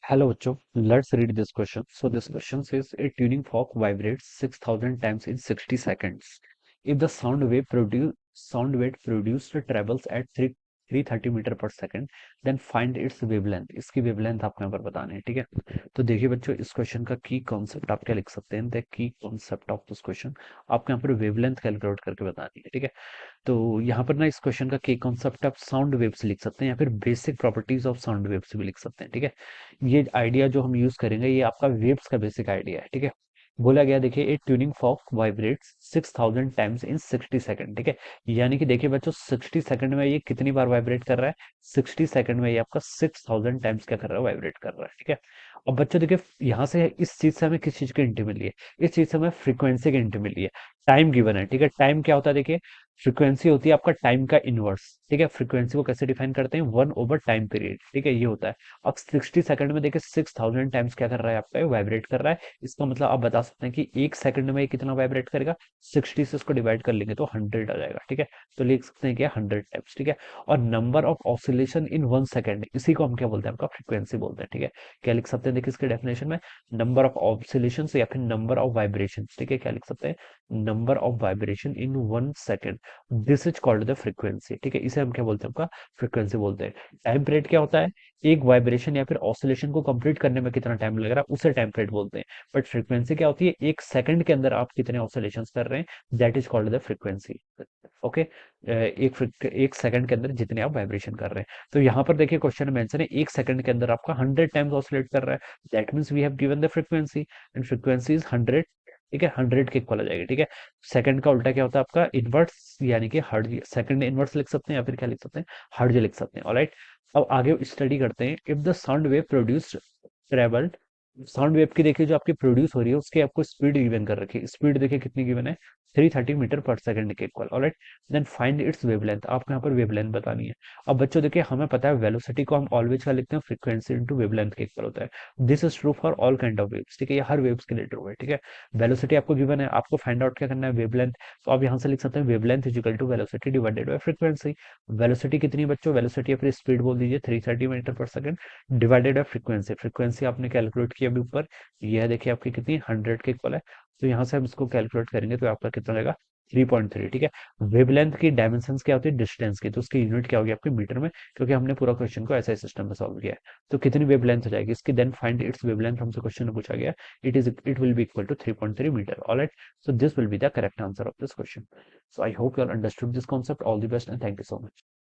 Hello, bachcho. Let's read this question. So this question says a tuning fork vibrates 6,000 times in 60 seconds. If the sound wave produced travels at 330 metre per second, then find its wavelength. इसकी wavelength आपको यहाँ पर बतानी है, ठीक है. तो देखिए बच्चों, इस क्वेश्चन का की कॉन्सेप्ट आप क्या लिख सकते हैं. The key concept of this question आपको यहाँ पर वेवलेंथ कैलकुलेट करके बतानी है, ठीक है. तो यहाँ पर ना इस क्वेश्चन का की कॉन्सेप्ट आप साउंड वेव्स लिख सकते हैं या फिर basic properties of sound waves भी लिख सकते हैं, ठीक है. ये आइडिया जो हम यूज करेंगे ये आपका वेव्स का बेसिक आइडिया है, ठीक है. बोला गया देखिए a tuning fork vibrates 6,000 times in 60 second, ठीक है. यानी कि देखिए बच्चों, 60 सेकंड में ये कितनी बार वाइब्रेट कर रहा है. 60 सेकंड में ये आपका 6,000 टाइम्स क्या कर रहा है, वाइब्रेट कर रहा है, ठीक है. अब बच्चों देखिए, यहाँ से इस चीज से हमें किस चीज की हिंट मिली है. इस चीज से हमें फ्रीक्वेंसी की हिंट मिली है. टाइम गिवन है, ठीक है. टाइम क्या होता है देखिए, फ्रीक्वेंसी होती है आपका टाइम का इनवर्स, ठीक है. फ्रीक्वेंसी को कैसे डिफाइन करते हैं, 1 ओवर टाइम पीरियड, ठीक है, ये होता है. अब 60 सेकंड में देखिए 6,000 टाइम्स क्या कर रहा है आपका, वाइब्रेट कर रहा है. इसका मतलब आप बता सकते हैं कि एक सेकंड में ये कितना वाइब्रेट करेगा. 60 से इसको डिवाइड कर लेंगे तो 100 आ जाएगा, ठीक है. तो लिख सकते हैं क्या, 100 टाइम्स, ठीक है. और number of oscillation in 1 second, इसी को हम क्या बोलते हैं, आपका फ्रीक्वेंसी बोलते हैं, ठीक है. क्या लिख सकते हैं देखिए इसके डेफिनेशन में, नंबर ऑफ ऑसिलेशन या फिर नंबर ऑफ वाइब्रेशन, ठीक है. क्या लिख सकते हैं, number of vibration in 1 second. This is called the frequency, ठीक है. इसे हम क्या बोलते हैं, आपका फ्रीक्वेंसी बोलते हैं. टाइम पीरियड क्या होता है, एक वाइब्रेशन या फिर ऑसिलेशन को कंप्लीट करने में कितना टाइम लग रहा है उसे टाइम पीरियड बोलते हैं. बट फ्रीक्वेंसी क्या होती है, एक सेकंड के अंदर आप कितने ऑसिलेशंस कर रहे हैं, that is called the frequency. Okay. एक सेकंड के अंदर जितने आप वाइब्रेशन कर रहे हैं. तो यहाँ पर देखिए क्वेश्चन में मेंशन है एक सेकंड के अंदर आपका 100 टाइम्स ऑसिलेट कर रहा है. That means we have given the frequency, and frequency is 100, ठीक है. 100 के इक्वल आ जाएगी, ठीक है. सेकंड का उल्टा क्या होता है आपका, इनवर्स, यानी कि हर्ज. सेकंड इनवर्स लिख सकते हैं या फिर क्या लिख सकते हैं, हर्ज लिख सकते हैं. ऑलराइट. अब आगे स्टडी करते हैं. If the sound wave produced travelled, sound wave की देखिए जो आपकी प्रोड्यूस हो रही है उसकी आपको स्पीड गिवन कर रखी है. स्पीड देखिए कितनी गिवन है, 330 मीटर पर सेकंड के equal. Alright. Then find its wavelength, आपको यहाँ पर वेवलेंथ बतानी है. अब बच्चों देखिए, हमें पता है वेलोसिटी को हम ऑलवेज का लिखते हैं फ्रीक्वेंसी इनटू वेवलेंथ के इक्वल होता है. This is true for all kind of waves, ठीक है. ये हर वेव्स के लिए ट्रू है, ठीक है. वेलोसिटी आपको गिवन है, आपको फाइंड आउट क्या करना है, वेवलेंथ. तो आप यहाँ से लिख सकते हैं wavelength is equal to velocity divided by frequency. Velocity कितनी है बच्चों, वेलोसिटी या फिर स्पीड बोल दीजिए, 330 metre per second divided by frequency. Frequency आपने कैलकुलेट किया अभी ऊपर, यह देखिए आपकी कितनी, 100 के इक्वल है. तो यहाँ से हम इसको कैलकुलेट करेंगे तो आपका कितना रहेगा, 3.3, ठीक है. वेवलेंथ की डायमेंशंस क्या होती है, डिस्टेंस की, तो उसकी यूनिट क्या होगी आपकी, मीटर में, क्योंकि हमने पूरा क्वेश्चन को ऐसा सिस्टम में सॉल्व किया है. तो कितनी वेवलेंथ हो जाएगी इसकी, देन फाइंड इट्स वेवलेंथ हमसे क्वेश्चन में पूछा गया. It will be equal to 3.3 metre. Alright. So this will be the correct answer of this question. So I hope you are understood this concept. All the best and thank you so much.